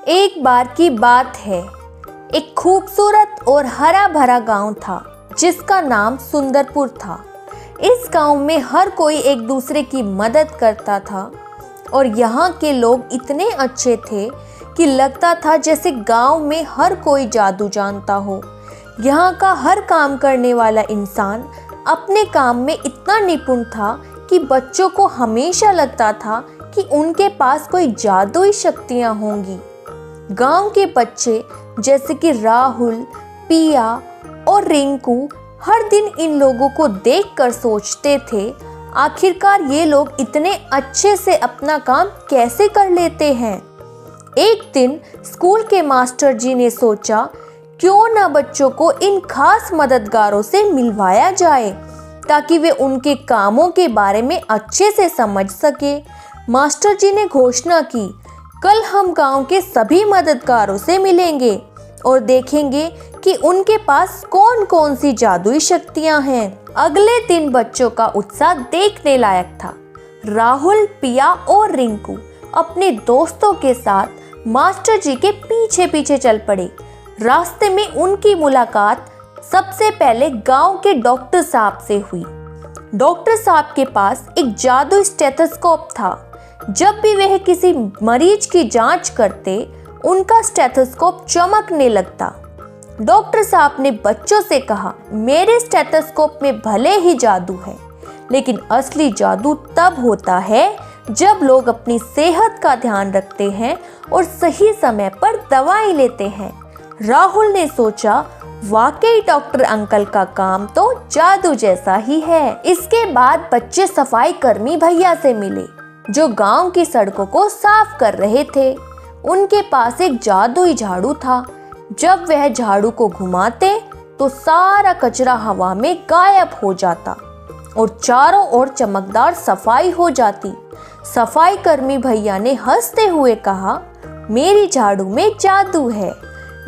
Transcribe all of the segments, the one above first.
एक बार की बात है, एक खूबसूरत और हरा भरा गांव था जिसका नाम सुंदरपुर था। इस गांव में हर कोई एक दूसरे की मदद करता था और यहाँ के लोग इतने अच्छे थे कि लगता था जैसे गांव में हर कोई जादू जानता हो। यहाँ का हर काम करने वाला इंसान अपने काम में इतना निपुण था कि बच्चों को हमेशा लगता था कि उनके पास कोई जादुई शक्तियाँ होंगी। गांव के बच्चे जैसे कि राहुल, पिया और रिंकू हर दिन इन लोगों को देखकर सोचते थे, आखिरकार ये लोग इतने अच्छे से अपना काम कैसे कर लेते हैं। एक दिन स्कूल के मास्टर जी ने सोचा, क्यों ना बच्चों को इन खास मददगारों से मिलवाया जाए ताकि वे उनके कामों के बारे में अच्छे से समझ सके। मास्टर जी ने घोषणा की, कल हम गांव के सभी मददगारों से मिलेंगे और देखेंगे कि उनके पास कौन कौन सी जादुई शक्तियां हैं। अगले दिन बच्चों का उत्साह देखने लायक था। राहुल, पिया और रिंकू अपने दोस्तों के साथ मास्टर जी के पीछे पीछे चल पड़े। रास्ते में उनकी मुलाकात सबसे पहले गांव के डॉक्टर साहब से हुई। डॉक्टर साहब के पास एक जादुई स्टेथोस्कोप था। जब भी वह किसी मरीज की जांच करते, उनका स्टेथोस्कोप चमकने लगता। डॉक्टर साहब ने बच्चों से कहा, मेरे स्टेथोस्कोप में भले ही जादू है, लेकिन असली जादू तब होता है जब लोग अपनी सेहत का ध्यान रखते हैं और सही समय पर दवाई लेते हैं। राहुल ने सोचा, वाकई डॉक्टर अंकल का काम तो जादू जैसा ही है। इसके बाद बच्चे सफाई कर्मी भैया से मिले जो गांव की सड़कों को साफ कर रहे थे। उनके पास एक जादुई झाड़ू था। जब वह झाड़ू को घुमाते तो सारा कचरा हवा में गायब हो जाता और चारों ओर चमकदार सफाई हो जाती। सफाई कर्मी भैया ने हंसते हुए कहा, मेरी झाड़ू में जादू है,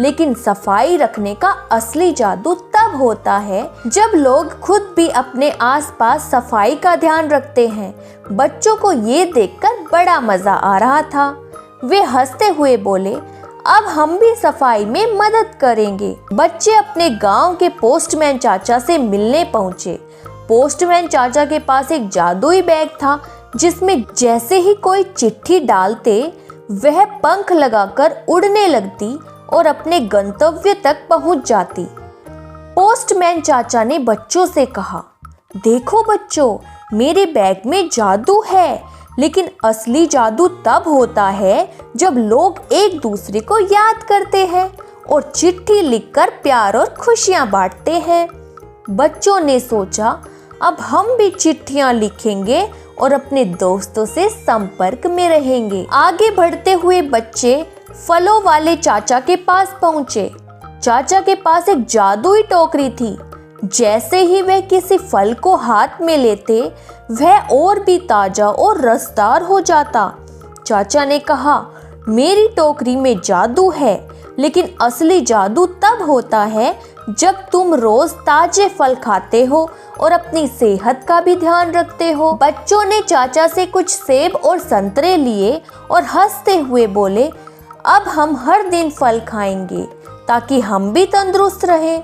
लेकिन सफाई रखने का असली जादू तब होता है जब लोग खुद भी अपने आसपास सफाई का ध्यान रखते हैं। बच्चों को ये देखकर बड़ा मजा आ रहा था। वे हंसते हुए बोले, अब हम भी सफाई में मदद करेंगे। बच्चे अपने गांव के पोस्टमैन चाचा से मिलने पहुंचे। पोस्टमैन चाचा के पास एक जादुई बैग था जिसमें जैसे ही कोई चिट्ठी डालते वह पंख लगाकर उड़ने लगती और अपने गंतव्य तक पहुंच जाती। पोस्टमैन चाचा ने बच्चों से कहा, देखो बच्चों, मेरे बैग में जादू है, लेकिन असली जादू तब होता है जब लोग एक दूसरे को याद करते हैं और चिट्ठी लिखकर प्यार और खुशियां बांटते हैं। बच्चों ने सोचा, अब हम भी चिट्ठियां लिखेंगे और अपने दोस्तों से संपर्क में रहेंगे। आगे बढ़ते हुए बच्चे फलों वाले चाचा के पास पहुंचे। चाचा के पास एक जादुई टोकरी थी। जैसे ही वह किसी फल को हाथ में लेते, वह और भी ताजा और रसदार हो जाता। चाचा ने कहा, मेरी टोकरी में जादू है, लेकिन असली जादू तब होता है जब तुम रोज ताजे फल खाते हो और अपनी सेहत का भी ध्यान रखते हो। बच्चों ने चाचा से कुछ सेब और संतरे लिए और हंसते हुए बोले, अब हम हर दिन फल खाएंगे ताकि हम भी तंदुरुस्त रहें।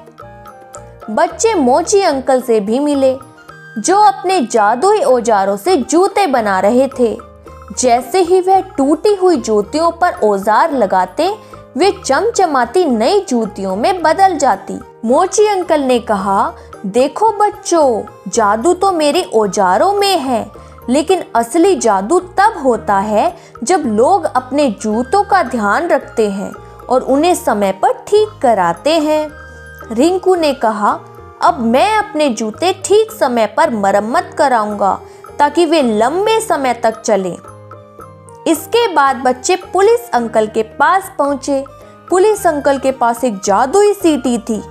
बच्चे मोची अंकल से भी मिले जो अपने जादुई औजारों से जूते बना रहे थे। जैसे ही वह टूटी हुई जूतियों पर औजार लगाते, वे चमचमाती नई जूतियों में बदल जाती। मोची अंकल ने कहा, देखो बच्चों, जादू तो मेरे औजारों में है, लेकिन असली जादू तब होता है जब लोग अपने जूतों का ध्यान रखते हैं और उन्हें समय पर ठीक कराते हैं। रिंकू ने कहा, अब मैं अपने जूते ठीक समय पर मरम्मत कराऊंगा ताकि वे लंबे समय तक चलें। इसके बाद बच्चे पुलिस अंकल के पास पहुंचे। पुलिस अंकल के पास एक जादुई सीटी थी।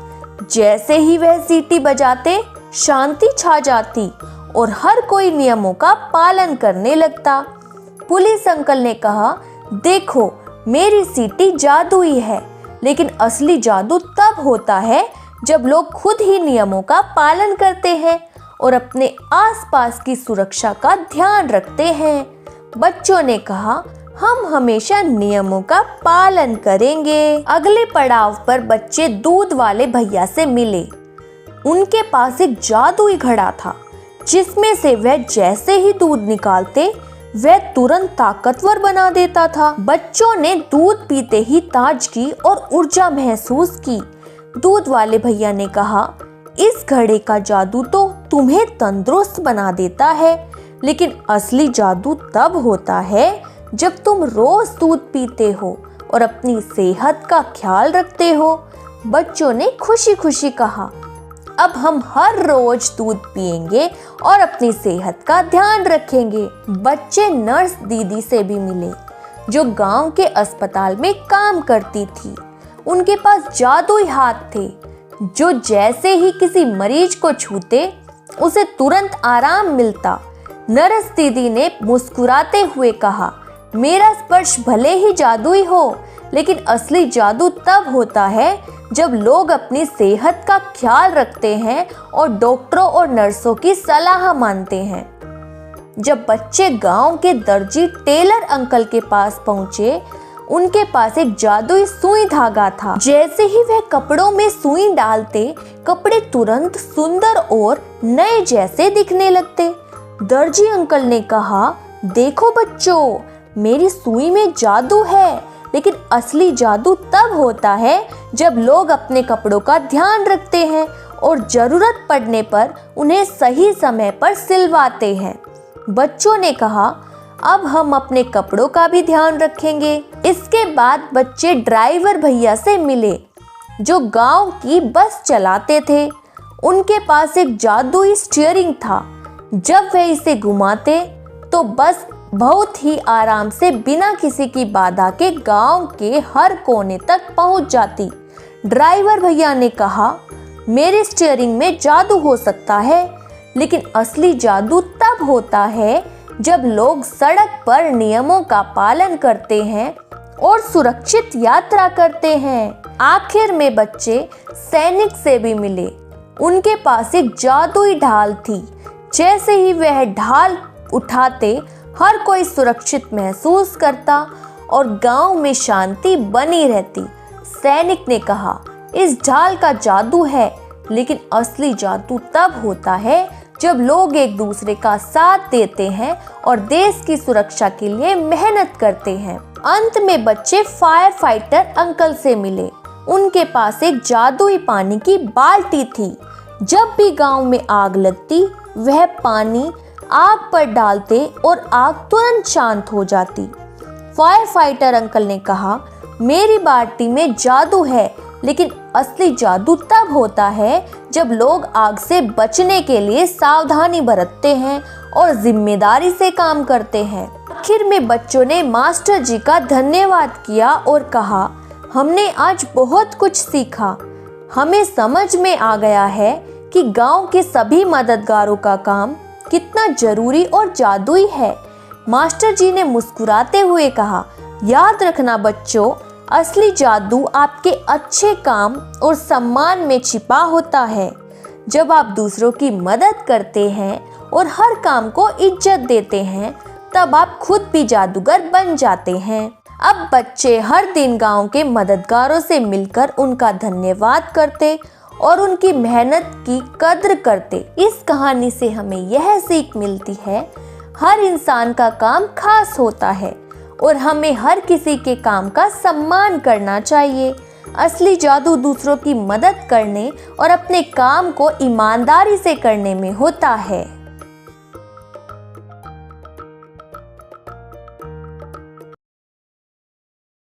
जैसे ही वह सीटी बजाते, शांति छा जाती और हर कोई नियमों का पालन करने लगता। पुलिस अंकल ने कहा, देखो, मेरी सीटी जादुई है, लेकिन असली जादू तब होता है जब लोग खुद ही नियमों का पालन करते हैं और अपने आसपास की सुरक्षा का ध्यान रखते हैं। बच्चों ने कहा, हम हमेशा नियमों का पालन करेंगे। अगले पड़ाव पर बच्चे दूध वाले भैया से मिले। उनके पास एक जादुई घड़ा था जिसमें से वह जैसे ही दूध निकालते वह तुरंत ताकतवर बना देता था। बच्चों ने दूध पीते ही ताजगी और ऊर्जा महसूस की। दूध वाले भैया ने कहा, इस घड़े का जादू तो तुम्हें तंदुरुस्त बना देता है, लेकिन असली जादू तब होता है जब तुम रोज दूध पीते हो और अपनी सेहत का ख्याल रखते हो। बच्चों ने खुशी खुशी कहा, अब हम हर रोज दूध पिएंगे और अपनी सेहत का ध्यान रखेंगे। बच्चे नर्स दीदी से भी मिले जो गांव के अस्पताल में काम करती थी। उनके पास जादुई हाथ थे जो जैसे ही किसी मरीज को छूते उसे तुरंत आराम मिलता। नर्स दीदी ने मुस्कुराते हुए कहा, मेरा स्पर्श भले ही जादुई हो, लेकिन असली जादू तब होता है जब लोग अपनी सेहत का ख्याल रखते हैं और डॉक्टरों और नर्सों की सलाह मानते हैं। जब बच्चे गांव के दर्जी टेलर अंकल के पास पहुंचे, उनके पास एक जादुई सुई धागा था। जैसे ही वह कपड़ों में सुई डालते, कपड़े तुरंत सुंदर और नए जैसे दिखने लगते। दर्जी अंकल ने कहा, देखो बच्चों, मेरी सुई में जादू है, लेकिन असली जादू तब होता है जब लोग अपने कपड़ों का ध्यान रखते हैं और जरूरत पड़ने पर उन्हें सही समय पर सिलवाते हैं। बच्चों ने कहा, अब हम अपने कपड़ों का भी ध्यान रखेंगे। इसके बाद बच्चे ड्राइवर भैया से मिले जो गांव की बस चलाते थे। उनके पास एक जादुई स्टीयरिंग था। जब वे इसे घुमाते तो बस बहुत ही आराम से बिना किसी की बाधा के गांव के हर कोने तक पहुंच जाती। ड्राइवर भैया ने कहा, मेरे स्टीयरिंग में जादू हो सकता है, लेकिन असली जादू तब होता है जब लोग सड़क पर नियमों का पालन करते हैं और सुरक्षित यात्रा करते हैं। आखिर में बच्चे सैनिक से भी मिले। उनके पास एक जादुई ढाल थी। जैसे ही वह ढाल उठाते, हर कोई सुरक्षित महसूस करता और गांव में शांति बनी रहती। सैनिक ने कहा, इस ढाल का जादू है, लेकिन असली जादू तब होता है जब लोग एक दूसरे का साथ देते हैं और देश की सुरक्षा के लिए मेहनत करते हैं। अंत में बच्चे फायर फाइटर अंकल से मिले। उनके पास एक जादुई पानी की बाल्टी थी। जब भी गांव में आग लगती, वह पानी आग पर डालते और आग तुरंत शांत हो जाती। फायर फाइटर अंकल ने कहा, मेरी बाल्टी में जादू है, लेकिन असली जादू तब होता है जब लोग आग से बचने के लिए सावधानी बरतते हैं और जिम्मेदारी से काम करते हैं। आखिर में बच्चों ने मास्टर जी का धन्यवाद किया और कहा, हमने आज बहुत कुछ सीखा। हमें समझ में आ गया है कि गांव के सभी मददगारों का काम कितना जरूरी और जादुई है। मास्टर जी ने मुस्कुराते हुए कहा, याद रखना बच्चों, असली जादू आपके अच्छे काम और सम्मान में छिपा होता है। जब आप दूसरों की मदद करते हैं और हर काम को इज्जत देते हैं, तब आप खुद भी जादूगर बन जाते हैं। अब बच्चे हर दिन गांव के मददगारों से मिलकर उनका धन्यवाद करते और उनकी मेहनत की कद्र करते। इस कहानी से हमें यह सीख मिलती है, हर इंसान का काम खास होता है और हमें हर किसी के काम का सम्मान करना चाहिए। असली जादू दूसरों की मदद करने और अपने काम को ईमानदारी से करने में होता है।